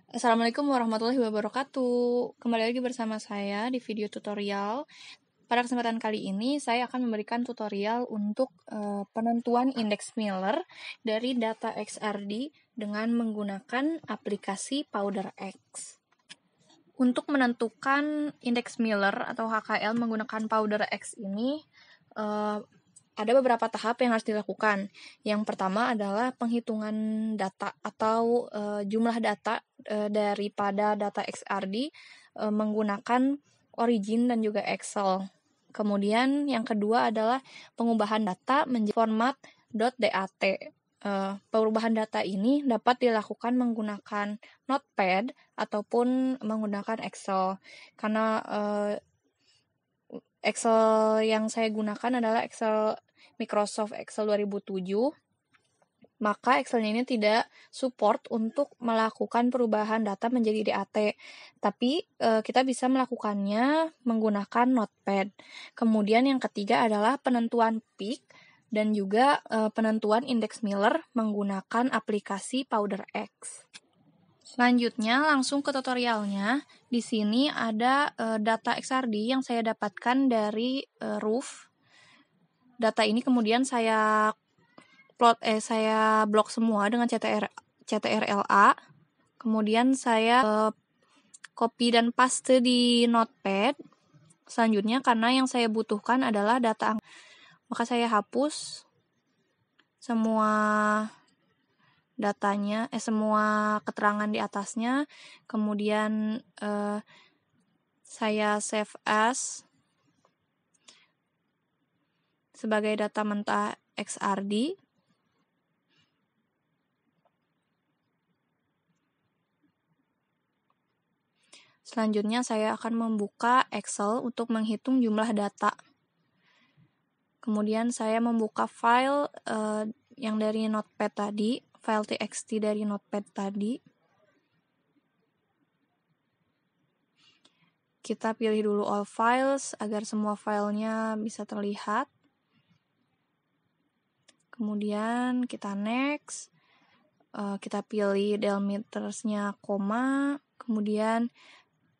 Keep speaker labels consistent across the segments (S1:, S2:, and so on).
S1: Assalamualaikum warahmatullahi wabarakatuh. Kembali lagi bersama saya di video tutorial. Pada kesempatan kali ini, saya akan memberikan tutorial untuk penentuan indeks Miller dari data XRD dengan menggunakan aplikasi PowderX. Untuk menentukan indeks Miller atau HKL menggunakan PowderX ini, ada beberapa tahap yang harus dilakukan. Yang pertama adalah penghitungan data atau jumlah data daripada data XRD menggunakan Origin dan juga Excel. Kemudian yang kedua adalah pengubahan data menjadi format .dat. Perubahan data ini dapat dilakukan menggunakan Notepad ataupun menggunakan Excel. Karena Excel yang saya gunakan adalah Excel Microsoft Excel 2007, maka Excelnya ini tidak support untuk melakukan perubahan data menjadi DAT, tapi kita bisa melakukannya menggunakan Notepad. Kemudian yang ketiga adalah penentuan peak dan juga penentuan indeks Miller menggunakan aplikasi PowderX. Selanjutnya langsung ke tutorialnya. Di sini ada data XRD yang saya dapatkan dari Roof. Data ini kemudian saya blok semua dengan CTRL-A. Kemudian saya copy dan paste di Notepad. Selanjutnya karena yang saya butuhkan adalah data, maka saya hapus semua datanya, semua keterangan di atasnya. Kemudian saya save as sebagai data mentah XRD. Selanjutnya saya akan membuka Excel untuk menghitung jumlah data. Kemudian saya membuka file yang dari Notepad tadi, file txt dari Notepad tadi. Kita pilih dulu all files agar semua filenya bisa terlihat. Kemudian kita next. Kita pilih delimitersnya koma, kemudian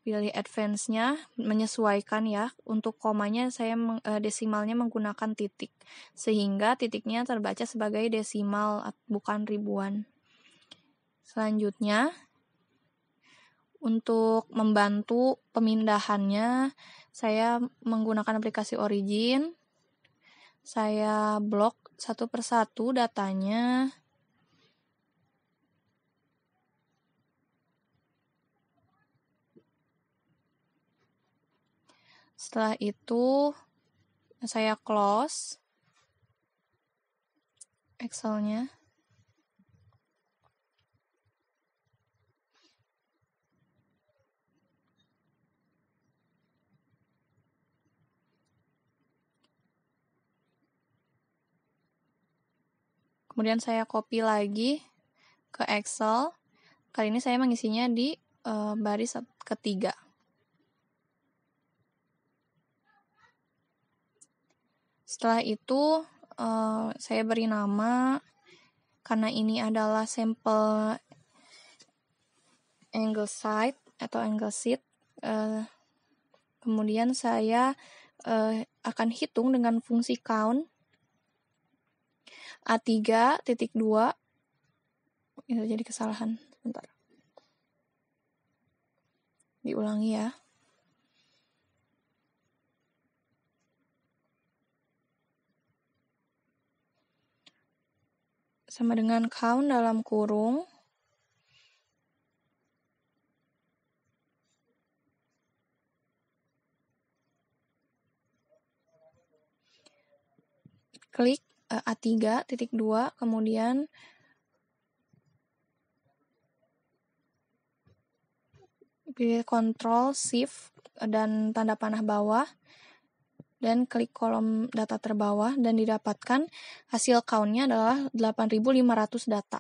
S1: pilih advance-nya, menyesuaikan ya. Untuk komanya saya desimalnya menggunakan titik, sehingga titiknya terbaca sebagai desimal bukan ribuan. Selanjutnya, untuk membantu pemindahannya, saya menggunakan aplikasi Origin. Saya blok satu persatu datanya. Setelah itu, saya close Excel-nya. Kemudian saya copy lagi ke Excel. Kali ini saya mengisinya di baris ketiga. Setelah itu saya beri nama, karena ini adalah sampel angle site atau angle sheet. Kemudian saya akan hitung dengan fungsi count A3.2. Ini jadi kesalahan, sebentar. Diulangi ya. Sama dengan count dalam kurung. Klik A3.2, kemudian pilih Ctrl Shift dan tanda panah bawah, dan klik kolom data terbawah, dan didapatkan hasil count-nya adalah 8.500 data.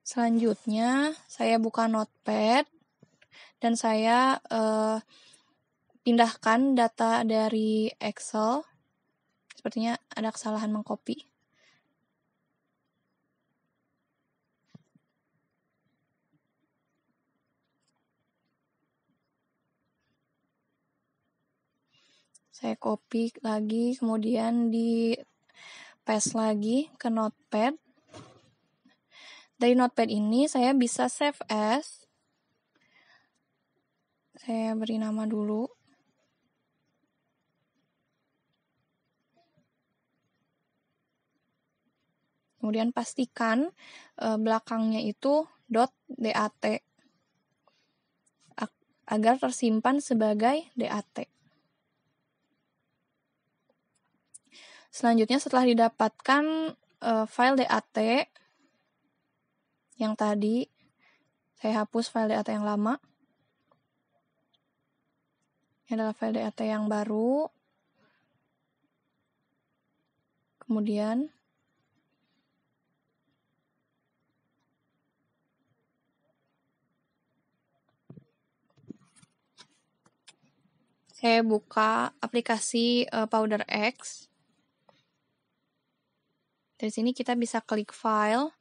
S1: Selanjutnya, saya buka Notepad, dan saya pindahkan data dari Excel. Sepertinya ada kesalahan mengcopy. Saya copy lagi, kemudian di paste lagi ke Notepad. Dari Notepad ini saya bisa save as. Saya beri nama dulu. Kemudian pastikan belakangnya itu .dat agar tersimpan sebagai DAT. Selanjutnya setelah didapatkan file DAT yang tadi, saya hapus file DAT yang lama. Ini adalah file DAT yang baru. Kemudian saya buka aplikasi PowderX. Dari sini kita bisa klik file.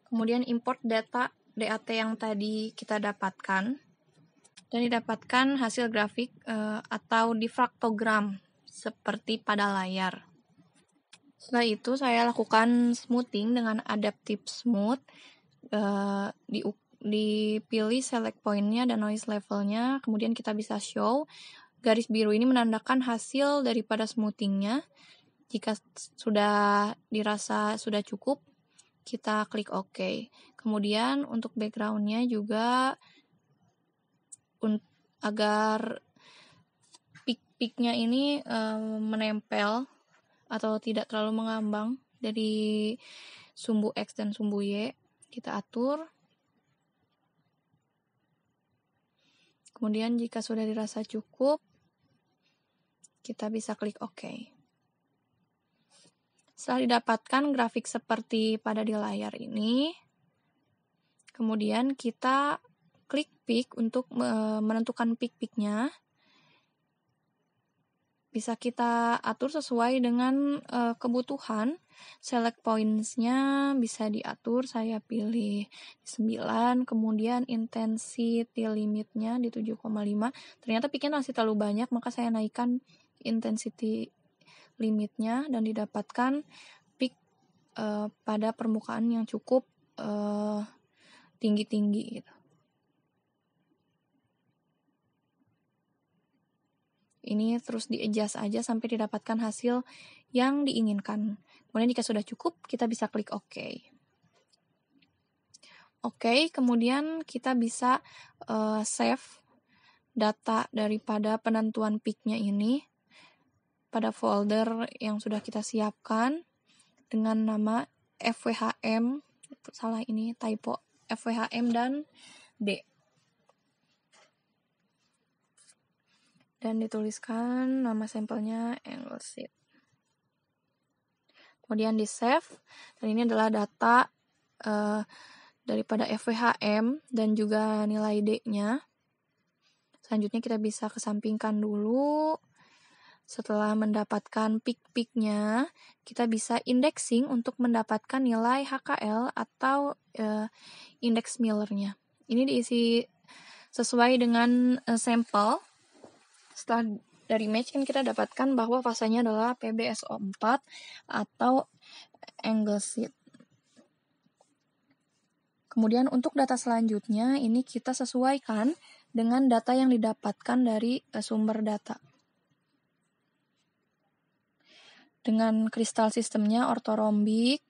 S1: Kemudian import data DAT yang tadi kita dapatkan. Dan didapatkan hasil grafik atau diffractogram seperti pada layar. Setelah itu saya lakukan smoothing dengan adaptive smooth. Dipilih select point-nya dan noise level-nya, kemudian kita bisa show. Garis biru ini menandakan hasil daripada smoothing-nya. Jika sudah dirasa sudah cukup, kita klik OK. Kemudian untuk background-nya juga agar peak-peaknya ini menempel atau tidak terlalu mengambang dari sumbu X dan sumbu Y, kita atur. Kemudian jika sudah dirasa cukup, kita bisa klik OK. Setelah didapatkan grafik seperti pada di layar ini, kemudian kita klik peak untuk menentukan peak-peaknya. Bisa kita atur sesuai dengan kebutuhan. Select points-nya bisa diatur, saya pilih 9, kemudian intensity limit-nya di 7,5. Ternyata peak-nya masih terlalu banyak, maka saya naikkan intensity limit-nya dan didapatkan peak pada permukaan yang cukup tinggi-tinggi gitu. Ini terus di-adjust aja sampai didapatkan hasil yang diinginkan. Kemudian jika sudah cukup, kita bisa klik OK. Oke, kemudian kita bisa save data daripada penentuan peak-nya ini pada folder yang sudah kita siapkan dengan nama FWHM, salah ini typo, FWHM dan D. Dan dituliskan nama sampelnya Anglesey. Kemudian di save, dan ini adalah data daripada FWHM dan juga nilai D-nya. Selanjutnya kita bisa kesampingkan dulu. Setelah mendapatkan peak-peaknya, kita bisa indexing untuk mendapatkan nilai HKL atau indeks Miller-nya. Ini diisi sesuai dengan sampel. Setelah dari match kan kita dapatkan bahwa fasenya adalah PbSO4 atau Anglesey. Kemudian untuk data selanjutnya ini kita sesuaikan dengan data yang didapatkan dari sumber data. Dengan kristal sistemnya ortorombik,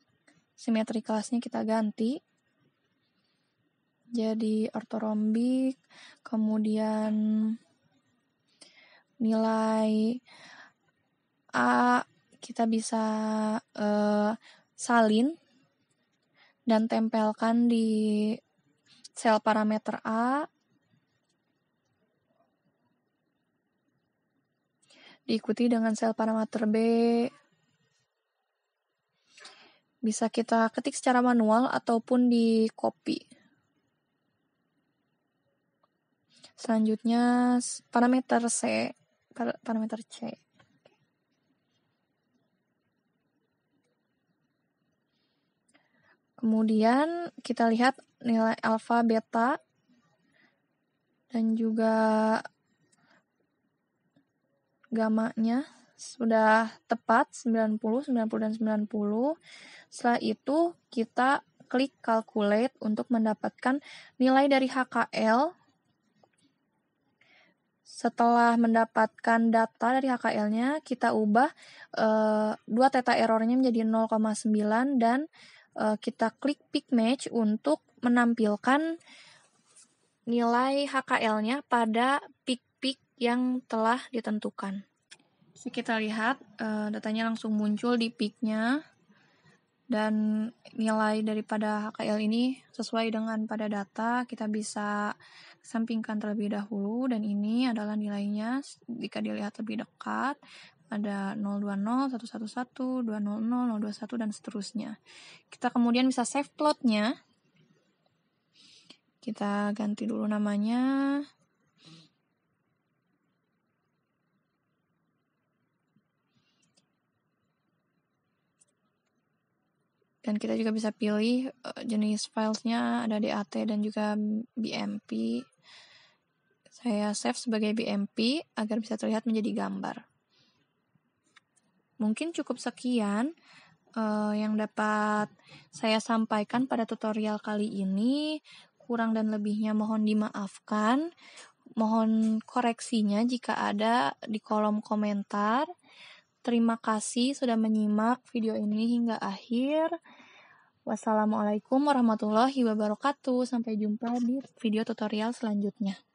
S1: simetri kelasnya kita ganti. Jadi ortorombik, kemudian nilai A kita bisa salin dan tempelkan di sel parameter A. Diikuti dengan sel parameter B. Bisa kita ketik secara manual ataupun di copy. Selanjutnya parameter C. Kemudian kita lihat nilai alfa, beta, dan juga gamanya sudah tepat 90, 90 dan 90. Setelah itu kita klik calculate untuk mendapatkan nilai dari HKL. Setelah mendapatkan data dari HKL-nya, kita ubah 2 theta error-nya menjadi 0,9 dan kita klik peak match untuk menampilkan nilai HKL-nya pada peak-peak yang telah ditentukan. So, kita lihat datanya langsung muncul di peak-nya dan nilai daripada HKL ini sesuai dengan pada data. Kita bisa sampingkan terlebih dahulu dan ini adalah nilainya jika dilihat lebih dekat. Ada 020, 111, 200, 021 dan seterusnya. Kita kemudian bisa save plotnya. Kita ganti dulu namanya. Dan kita juga bisa pilih jenis filesnya, ada DAT dan juga BMP. Saya save sebagai BMP agar bisa terlihat menjadi gambar. Mungkin cukup sekian yang dapat saya sampaikan pada tutorial kali ini. Kurang dan lebihnya mohon dimaafkan. Mohon koreksinya jika ada di kolom komentar. Terima kasih sudah menyimak video ini hingga akhir. Wassalamualaikum warahmatullahi wabarakatuh. Sampai jumpa di video tutorial selanjutnya.